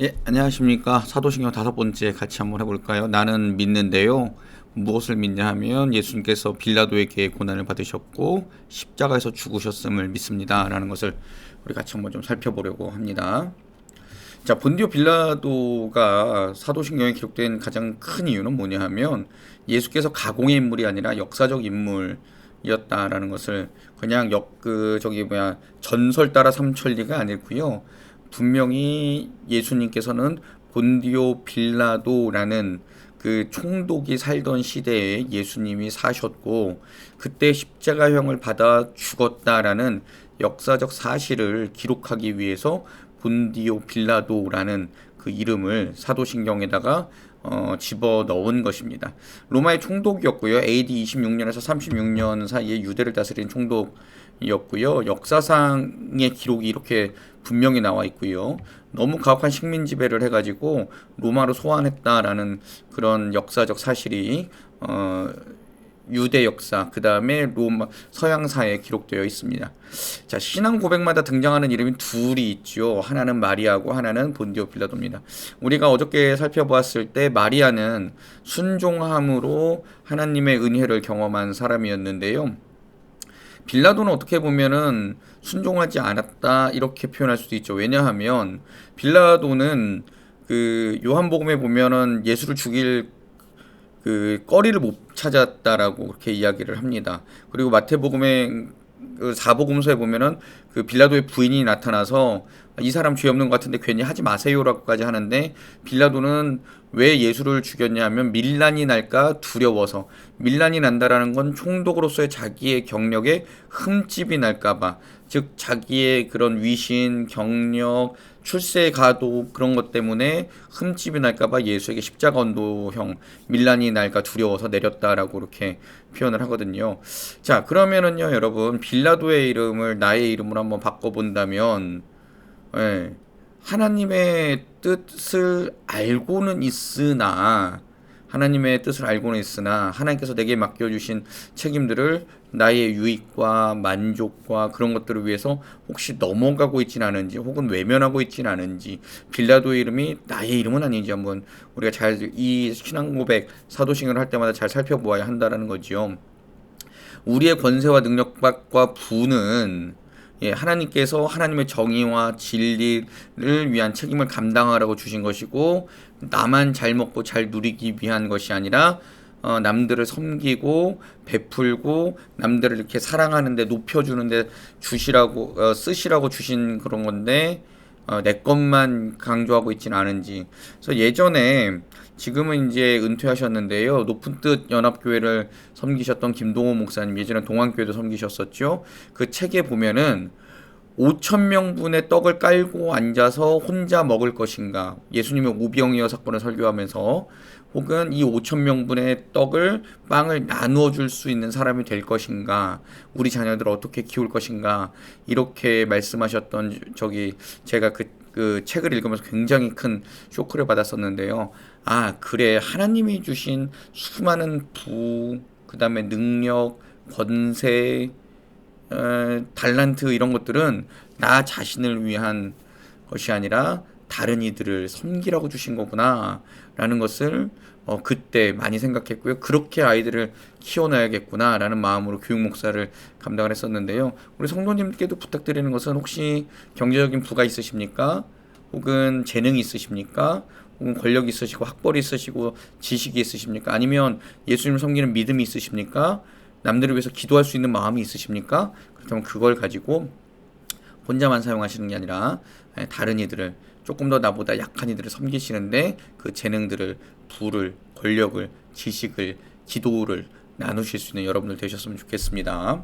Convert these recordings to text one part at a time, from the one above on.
예, 안녕하십니까. 사도신경 5번째 같이 한번 해볼까요? 나는 믿는데요. 무엇을 믿냐 하면 예수님께서 빌라도에게 고난을 받으셨고 십자가에서 죽으셨음을 믿습니다. 라는 것을 우리 같이 한번 좀 살펴보려고 합니다. 자, 본디오 빌라도가 사도신경에 기록된 가장 큰 이유는 뭐냐 하면 예수께서 가공의 인물이 아니라 역사적 인물이었다라는 것을 그냥 전설 따라 삼천리가 아니고요. 분명히 예수님께서는 본디오 빌라도라는 그 총독이 살던 시대에 예수님이 사셨고 그때 십자가형을 받아 죽었다라는 역사적 사실을 기록하기 위해서 본디오 빌라도라는 그 이름을 사도신경에다가 집어 넣은 것입니다. 로마의 총독이었고요. AD 26년에서 36년 사이에 유대를 다스린 총독이었고요. 역사상의 기록이 이렇게 분명히 나와 있고요. 너무 가혹한 식민 지배를 해가지고 로마로 소환했다라는 그런 역사적 사실이 유대 역사, 그 다음에 로마 서양사에 기록되어 있습니다. 자, 신앙 고백마다 등장하는 이름이 둘이 있죠. 하나는 마리아고 하나는 본디오 빌라도입니다. 우리가 어저께 살펴보았을 때 마리아는 순종함으로 하나님의 은혜를 경험한 사람이었는데요. 빌라도는 어떻게 보면은 순종하지 않았다 이렇게 표현할 수도 있죠. 왜냐하면 빌라도는 그 요한복음에 보면은 예수를 죽일 그 거리를 못 찾았다라고 그렇게 이야기를 합니다. 그리고 마태복음의 그 사복음서에 보면은 그 빌라도의 부인이 나타나서 이 사람 죄 없는 것 같은데 괜히 하지 마세요라고까지 하는데 빌라도는 왜 예수를 죽였냐면 밀란이 날까 두려워서. 밀란이 난다라는 건 총독으로서의 자기의 경력에 흠집이 날까봐, 즉 자기의 그런 위신 경력 출세 가도 그런 것 때문에 흠집이 날까봐 예수에게 십자가 언도형 밀란이 날까 두려워서 내렸다라고 이렇게 표현을 하거든요. 자, 그러면은요 여러분, 빌라도의 이름을 나의 이름으로 한번 바꿔본다면, 예, 하나님의 뜻을 알고는 있으나 하나님의 뜻을 알고는 있으나 하나님께서 내게 맡겨주신 책임들을 나의 유익과 만족과 그런 것들을 위해서 혹시 넘어가고 있진 않은지 혹은 외면하고 있진 않은지, 빌라도의 이름이 나의 이름은 아닌지 한번 우리가 잘 이 신앙 고백 사도신경을 할 때마다 잘 살펴보아야 한다는 거지요. 우리의 권세와 능력과 부는, 하나님께서 하나님의 정의와 진리를 위한 책임을 감당하라고 주신 것이고, 나만 잘 먹고 잘 누리기 위한 것이 아니라 남들을 섬기고 베풀고 남들을 이렇게 사랑하는데 높여주는데 주시라고 쓰시라고 주신 그런 건데, 내 것만 강조하고 있지는 않은지. 그래서 예전에, 지금은 이제 은퇴하셨는데요, 높은 뜻 연합교회를 섬기셨던 김동호 목사님, 예전에 동안교회도 섬기셨었죠. 그 책에 보면은 5천 명분의 떡을 깔고 앉아서 혼자 먹을 것인가, 예수님의 오병이어 사건을 설교하면서, 혹은 이 5천 명분의 빵을 나누어 줄 수 있는 사람이 될 것인가, 우리 자녀들을 어떻게 키울 것인가, 이렇게 말씀하셨던 제가 그 책을 읽으면서 굉장히 큰 쇼크를 받았었는데요. 아, 그래. 하나님이 주신 수많은 그 다음에 능력, 권세, 달란트 이런 것들은 나 자신을 위한 것이 아니라 다른 이들을 섬기라고 주신 거구나 라는 것을 그때 많이 생각했고요. 그렇게 아이들을 키워놔야겠구나 라는 마음으로 교육 목사를 감당을 했었는데요. 우리 성도님께도 부탁드리는 것은, 혹시 경제적인 부가 있으십니까? 혹은 재능이 있으십니까? 혹은 권력이 있으시고 학벌이 있으시고 지식이 있으십니까? 아니면 예수님을 섬기는 믿음이 있으십니까? 남들을 위해서 기도할 수 있는 마음이 있으십니까? 그렇다면 그걸 가지고 혼자만 사용하시는 게 아니라 다른 이들을, 조금 더 나보다 약한 이들을 섬기시는데 그 재능들을, 부를, 권력을, 지식을, 기도를 나누실 수 있는 여러분들 되셨으면 좋겠습니다.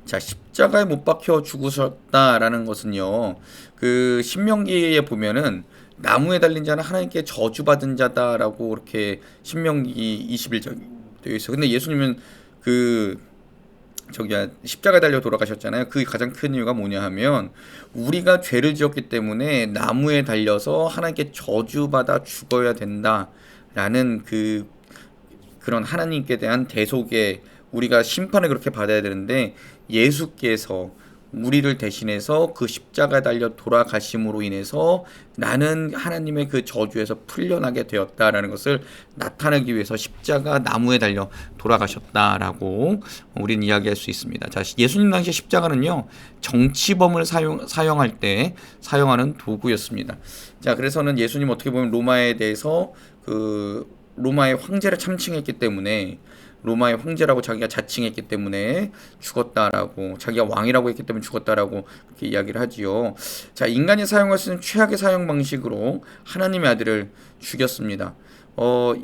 자, 십자가에 못 박혀 죽으셨다라는 것은요, 그 신명기에 보면은 나무에 달린 자는 하나님께 저주받은 자다라고 이렇게 신명기 21장 되어 있어요. 근데 예수님은 그 십자가에 달려 돌아가셨잖아요. 그 가장 큰 이유가 뭐냐 하면, 우리가 죄를 지었기 때문에 나무에 달려서 하나님께 저주받아 죽어야 된다라는 그런 하나님께 대한 대속에, 우리가 심판을 그렇게 받아야 되는데, 예수께서 우리를 대신해서 그 십자가에 달려 돌아가심으로 인해서 나는 하나님의 그 저주에서 풀려나게 되었다라는 것을 나타내기 위해서 십자가 나무에 달려 돌아가셨다라고 우리는 이야기할 수 있습니다. 자, 예수님 당시 십자가는요, 정치범을 사용할 때 사용하는 도구였습니다. 자, 그래서는 예수님 어떻게 보면 로마에 대해서 로마의 황제를 참칭했기 때문에, 로마의 황제라고 자기가 자칭했기 때문에 죽었다라고, 자기가 왕이라고 했기 때문에 죽었다라고 그렇게 이야기를 하지요. 자, 인간이 사용할 수 있는 최악의 사용 방식으로 하나님의 아들을 죽였습니다.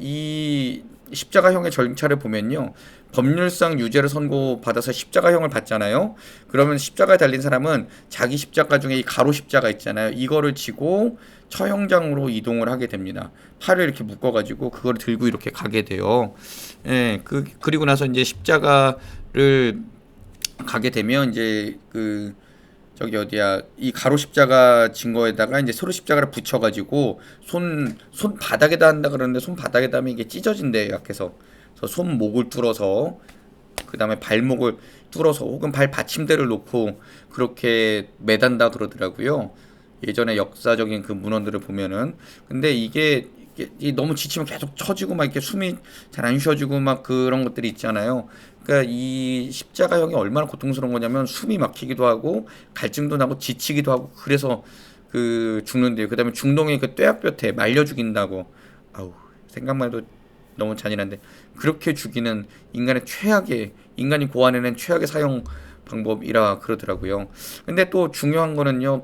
이 십자가형의 절차를 보면요, 법률상 유죄를 선고받아서 십자가형을 받잖아요. 그러면 십자가에 달린 사람은 자기 십자가 중에 이 가로 십자가 있잖아요. 이거를 지고 처형장으로 이동을 하게 됩니다. 팔을 이렇게 묶어가지고 그걸 들고 이렇게 가게 돼요. 예, 그리고 나서 이제 십자가를 가게 되면 이제 저기 어디야, 이 가로 십자가 증거에다가 이제 서로 십자가를 붙여가지고 손 바닥에다 한다 그러는데, 손 바닥에다 하면 이게 찢어진대, 약해서. 그래서 손목을 뚫어서, 그 다음에 발목을 뚫어서, 혹은 발 받침대를 놓고 그렇게 매단다 그러더라고요. 예전에 역사적인 그 문헌들을 보면은. 근데 이게 너무 지치면 계속 처지고 막 이렇게 숨이 잘 안 쉬어지고 막 그런 것들이 있잖아요. 그러니까 이 십자가형이 얼마나 고통스러운 거냐면, 숨이 막히기도 하고 갈증도 나고 지치기도 하고, 그래서 죽는데요. 그다음에 중동의 그 뙤약볕에 말려 죽인다고. 아우, 생각만 해도 너무 잔인한데, 그렇게 죽이는 인간이 고안해낸 최악의 사형 방법이라 그러더라고요. 근데 또 중요한 거는요,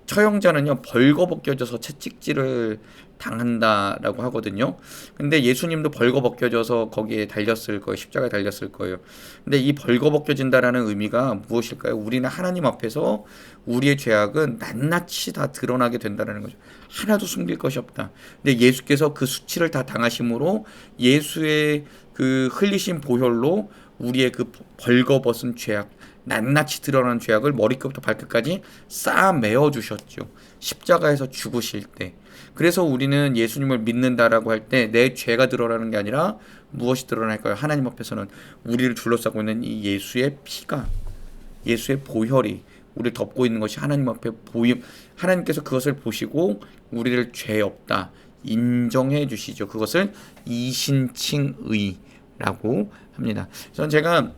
처형자는요, 벌거벗겨져서 채찍질을 당한다라고 하거든요. 근데 예수님도 벌거벗겨져서 거기에 달렸을 거예요. 십자가에 달렸을 거예요. 근데 이 벌거벗겨진다라는 의미가 무엇일까요? 우리는 하나님 앞에서 우리의 죄악은 낱낱이 다 드러나게 된다는 거죠. 하나도 숨길 것이 없다. 근데 예수께서 그 수치를 다 당하심으로, 예수의 그 흘리신 보혈로 우리의 그 벌거벗은 죄악, 낱낱이 드러나는 죄악을 머리끝부터 발끝까지 쌓아 메어 주셨죠. 십자가에서 죽으실 때. 그래서 우리는 예수님을 믿는다라고 할 때 내 죄가 드러나는 게 아니라 무엇이 드러날까요? 하나님 앞에서는 우리를 둘러싸고 있는 이 예수의 피가, 예수의 보혈이 우리를 덮고 있는 것이 하나님 앞에 하나님께서 그것을 보시고 우리를 죄 없다 인정해 주시죠. 그것을 이신칭의라고 합니다. 저는 제가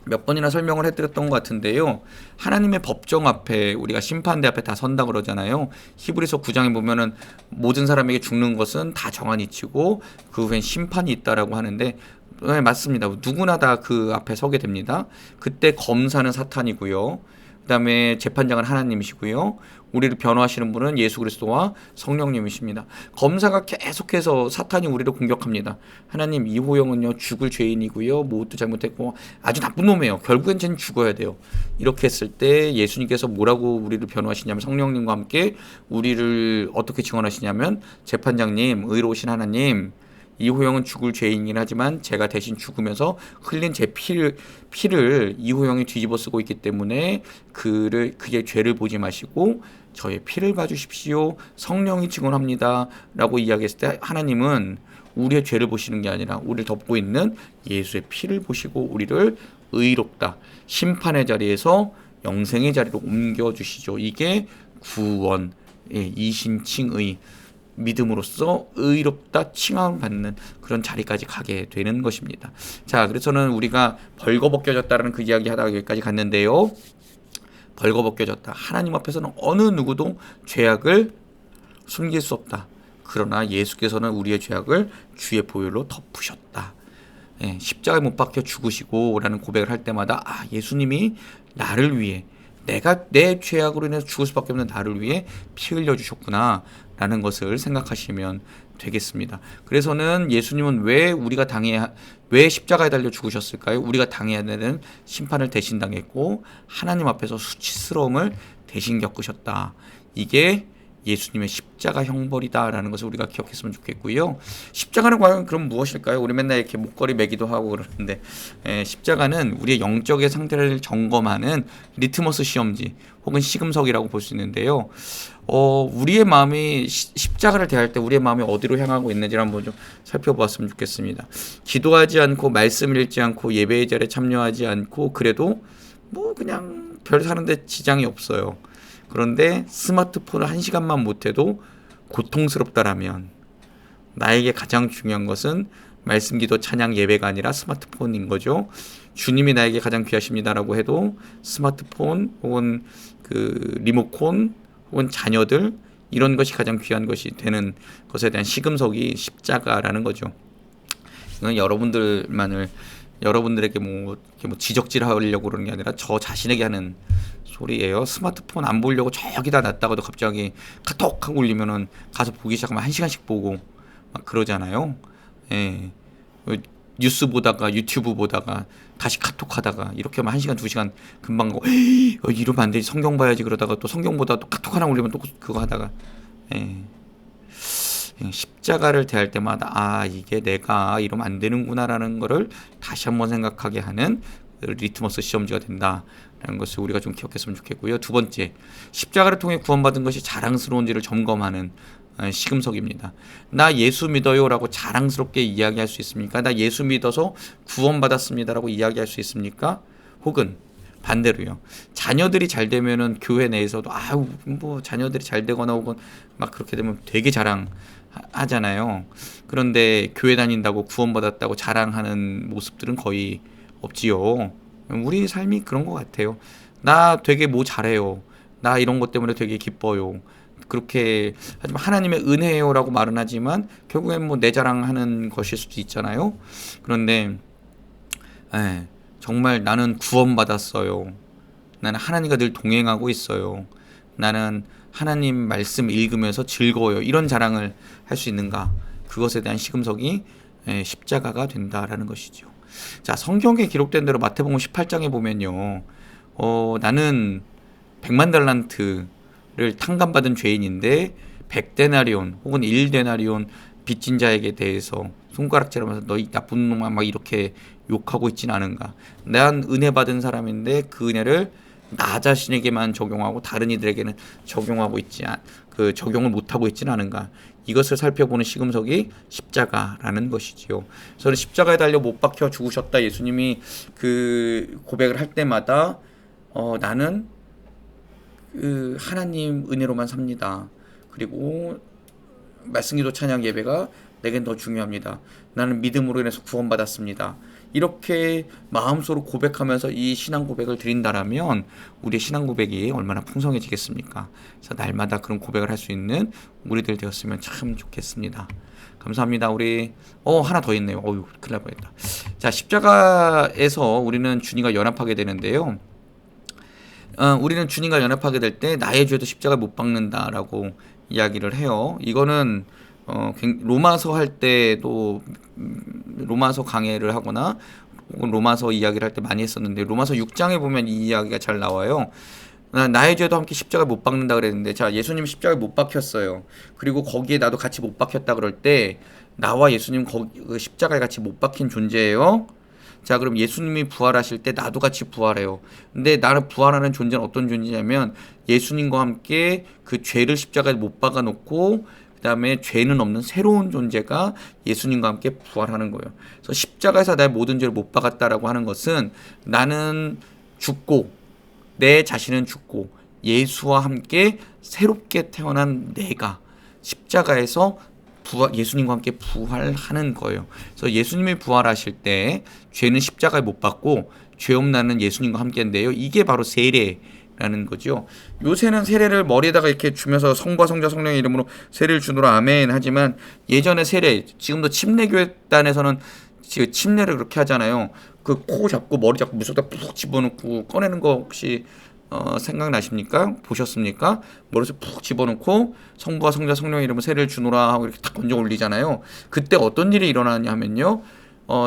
몇 번이나 설명을 해드렸던 것 같은데요. 하나님의 법정 앞에, 우리가 심판대 앞에 다 선다 그러잖아요. 히브리서 9장에 보면은 모든 사람에게 죽는 것은 다 정한 이치고 그 후엔 심판이 있다라고 하는데, 네, 맞습니다. 누구나 다 그 앞에 서게 됩니다. 그때 검사는 사탄이고요. 그다음에 재판장은 하나님이시고요. 우리를 변호하시는 분은 예수 그리스도와 성령님이십니다. 검사가 계속해서 사탄이 우리를 공격합니다. 하나님, 이호영은요 죽을 죄인이고요, 무엇도 잘못했고 아주 나쁜 놈이에요. 결국엔 쟤는 죽어야 돼요. 이렇게 했을 때 예수님께서 뭐라고 우리를 변호하시냐면, 성령님과 함께 우리를 어떻게 증언하시냐면, 재판장님, 의로우신 하나님, 이호영은 죽을 죄인이긴 하지만 제가 대신 죽으면서 흘린 제 피를 이호영이 뒤집어 쓰고 있기 때문에 그의 죄를 보지 마시고 저의 피를 봐주십시오. 성령이 증언합니다. 라고 이야기했을 때, 하나님은 우리의 죄를 보시는 게 아니라 우리를 덮고 있는 예수의 피를 보시고 우리를 의롭다, 심판의 자리에서 영생의 자리로 옮겨주시죠. 이게 구원, 이신칭의, 믿음으로써 의롭다 칭함을 받는 그런 자리까지 가게 되는 것입니다. 자, 그래서는 우리가 벌거벗겨졌다라는 그 이야기 하다가 여기까지 갔는데요. 벌거벗겨졌다. 하나님 앞에서는 어느 누구도 죄악을 숨길 수 없다. 그러나 예수께서는 우리의 죄악을 주의 보혈로 덮으셨다. 십자가에 못 박혀 죽으시고 라는 고백을 할 때마다, 예수님이 나를 위해, 내가 내 죄악으로 인해서 죽을 수밖에 없는 나를 위해 피 흘려주셨구나 라는 것을 생각하시면 되겠습니다. 그래서는 예수님은 왜 십자가에 달려 죽으셨을까요? 우리가 당해야 되는 심판을 대신 당했고 하나님 앞에서 수치스러움을 대신 겪으셨다. 이게 예수님의 십자가 형벌이다라는 것을 우리가 기억했으면 좋겠고요. 십자가는 과연 그럼 무엇일까요? 우리 맨날 이렇게 목걸이 매기도 하고 그러는데, 십자가는 우리의 영적의 상태를 점검하는 리트머스 시험지 혹은 시금석이라고 볼 수 있는데요. 우리의 마음이 십자가를 대할 때 우리의 마음이 어디로 향하고 있는지를 한번 좀 살펴보았으면 좋겠습니다. 기도하지 않고 말씀 읽지 않고 예배의 자리에 참여하지 않고 그래도 그냥 별 사는데 지장이 없어요. 그런데 스마트폰을 1시간만 못해도 고통스럽다라면 나에게 가장 중요한 것은 말씀, 기도, 찬양, 예배가 아니라 스마트폰인 거죠. 주님이 나에게 가장 귀하십니다라고 해도 스마트폰 혹은 그 리모컨 혹은 자녀들 이런 것이 가장 귀한 것이 되는 것에 대한 시금석이 십자가라는 거죠. 이건 여러분들에게 뭐 지적질하려고 그러는 게 아니라 저 자신에게 하는 소리예요. 스마트폰 안 보려고 저기다 놨다가도 갑자기 카톡 하고 울리면은 가서 보기 시작하면 1시간씩 보고 막 그러잖아요. 예. 뉴스 보다가 유튜브 보다가 다시 카톡 하다가 이렇게 하면 1시간 2시간 금방 가고 이러면 안 되지, 성경 봐야지 그러다가 또 성경 보다가 또 카톡 하나 올리면 또 그거 하다가 십자가를 대할 때마다 이게 내가 이러면 안 되는구나라는 거를 다시 한번 생각하게 하는 리트머스 시험지가 된다라는 것을 우리가 좀 기억했으면 좋겠고요. 두 번째, 십자가를 통해 구원받은 것이 자랑스러운지를 점검하는 시금석입니다. 나 예수 믿어요 라고 자랑스럽게 이야기할 수 있습니까? 나 예수 믿어서 구원받았습니다 라고 이야기할 수 있습니까? 혹은 반대로요, 자녀들이 잘 되면은 교회 내에서도 뭐 자녀들이 잘 되거나 혹은 막 그렇게 되면 되게 자랑하잖아요. 그런데 교회 다닌다고 구원받았다고 자랑하는 모습들은 거의 없지요. 우리 삶이 그런 것 같아요. 나 되게 뭐 잘해요, 나 이런 것 때문에 되게 기뻐요, 그렇게 하지만 하나님의 은혜요라고 말은 하지만 결국엔 뭐 내 자랑하는 것일 수도 있잖아요. 그런데 정말 나는 구원받았어요, 나는 하나님과 늘 동행하고 있어요, 나는 하나님 말씀 읽으면서 즐거워요, 이런 자랑을 할 수 있는가? 그것에 대한 시금석이 십자가가 된다라는 것이죠. 자, 성경에 기록된 대로 마태복음 18장에 보면요, 나는 100만 달란트를 탕감받은 죄인인데 100데나리온 혹은 1데나리온 빚진 자에게 대해서 손가락질하면서 너희 나쁜 놈아 막 이렇게 욕하고 있지는 않은가? 난 은혜 받은 사람인데 그 은혜를 나 자신에게만 적용하고 다른 이들에게는 적용을 못하고 있지는 않은가? 이것을 살펴보는 시금석이 십자가라는 것이지요. 그래서 십자가에 달려 못 박혀 죽으셨다 예수님이 그 고백을 할 때마다 나는 하나님 은혜로만 삽니다. 그리고 말씀기도 찬양 예배가 내겐 더 중요합니다. 나는 믿음으로 인해서 구원받았습니다. 이렇게 마음속으로 고백하면서 이 신앙 고백을 드린다라면 우리의 신앙 고백이 얼마나 풍성해지겠습니까? 그래서 날마다 그런 고백을 할 수 있는 우리들 되었으면 참 좋겠습니다. 감사합니다. 우리 하나 더 있네요. 큰일 날 뻔했다. 자, 십자가에서 우리는 주님과 연합하게 되는데요. 우리는 주님과 연합하게 될 때 나의 죄도 십자가에 못 박는다라고 이야기를 해요. 이거는 로마서 할 때도 로마서 강해를 하거나 혹은 로마서 이야기를 할 때 많이 했었는데 로마서 6장에 보면 이 이야기가 잘 나와요. 나의 죄도 함께 십자가에 못 박는다 그랬는데, 자, 예수님 십자가에 못 박혔어요. 그리고 거기에 나도 같이 못 박혔다 그럴 때 나와 예수님 그 십자가에 같이 못 박힌 존재예요. 자, 그럼 예수님이 부활하실 때 나도 같이 부활해요. 근데 나를 부활하는 존재는 어떤 존재냐면 예수님과 함께 그 죄를 십자가에 못 박아 놓고 그 다음에 죄는 없는 새로운 존재가 예수님과 함께 부활하는 거예요. 그래서 십자가에서 나의 모든 죄를 못 박았다라고 하는 것은 나는 죽고 내 자신은 죽고 예수와 함께 새롭게 태어난 내가 십자가에서 예수님과 함께 부활하는 거예요. 그래서 예수님이 부활하실 때 죄는 십자가에 못 박고 죄 없나는 예수님과 함께인데요. 이게 바로 세례라는 거죠. 요새는 세례를 머리에다가 이렇게 주면서 성부와 성자 성령의 이름으로 세례를 주노라 아멘 하지만 예전에 세례, 지금도 침례교회단에서는 침례를 그렇게 하잖아요. 그 코 잡고 머리 잡고 물속에다 푹 집어넣고 꺼내는 거 혹시 생각나십니까? 보셨습니까? 머리에서 푹 집어넣고 성부와 성자 성령의 이름으로 세례를 주노라 하고 이렇게 탁 건져 올리잖아요. 그때 어떤 일이 일어나냐 하면요,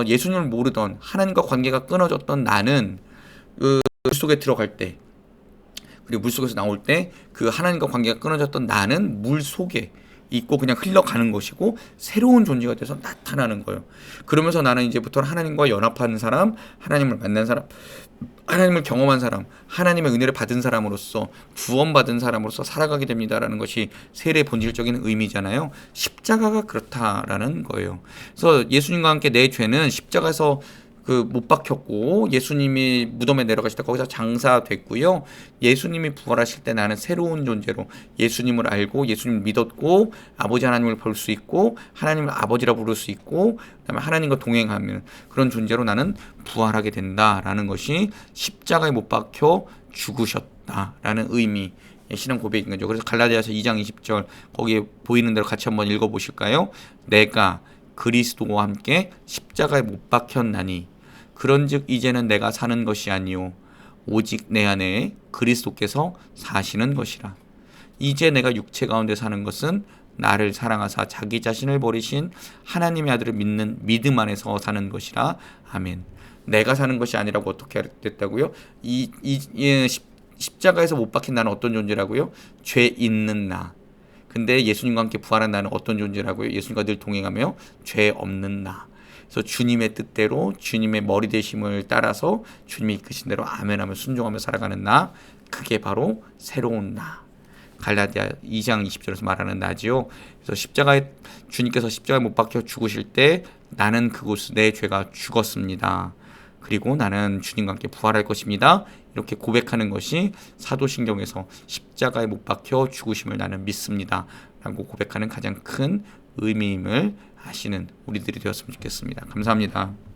예수님을 모르던 하나님과 관계가 끊어졌던 나는 물속에 들어갈 때 그리고 물속에서 나올 때 그 하나님과 관계가 끊어졌던 나는 물속에 있고 그냥 흘러가는 것이고 새로운 존재가 돼서 나타나는 거예요. 그러면서 나는 이제부터 하나님과 연합하는 사람, 하나님을 만난 사람, 하나님을 경험한 사람, 하나님의 은혜를 받은 사람으로서 구원받은 사람으로서 살아가게 됩니다라는 것이 세례의 본질적인 의미잖아요. 십자가가 그렇다라는 거예요. 그래서 예수님과 함께 내 죄는 십자가에서 그 못 박혔고 예수님이 무덤에 내려가실 때 거기서 장사됐고요. 예수님이 부활하실 때 나는 새로운 존재로 예수님을 알고 예수님을 믿었고 아버지 하나님을 볼 수 있고 하나님을 아버지라 부를 수 있고 그다음에 하나님과 동행하는 그런 존재로 나는 부활하게 된다라는 것이 십자가에 못 박혀 죽으셨다라는 의미. 신앙 고백인 거죠. 그래서 갈라디아서 2장 20절 거기에 보이는 대로 같이 한번 읽어보실까요? 내가 그리스도와 함께 십자가에 못 박혔나니 그런즉 이제는 내가 사는 것이 아니요 오직 내 안에 그리스도께서 사시는 것이라. 이제 내가 육체 가운데 사는 것은 나를 사랑하사 자기 자신을 버리신 하나님의 아들을 믿는 믿음 안에서 사는 것이라. 아멘. 내가 사는 것이 아니라고 어떻게 됐다고요? 십자가에서 못 박힌 나는 어떤 존재라고요? 죄 있는 나. 근데 예수님과 함께 부활한 나는 어떤 존재라고요? 예수님과 늘 동행하며 죄 없는 나. 그래서 주님의 뜻대로 주님의 머리 되심을 따라서 주님이 이끄신 대로 아멘하며 순종하며 살아가는 나. 그게 바로 새로운 나. 갈라디아 2장 20절에서 말하는 나지요. 그래서 주님께서 십자가에 못 박혀 죽으실 때 나는 그곳 내 죄가 죽었습니다. 그리고 나는 주님과 함께 부활할 것입니다. 이렇게 고백하는 것이 사도신경에서 십자가에 못 박혀 죽으심을 나는 믿습니다. 라고 고백하는 가장 큰 의미임을 아시는 우리들이 되었으면 좋겠습니다. 감사합니다.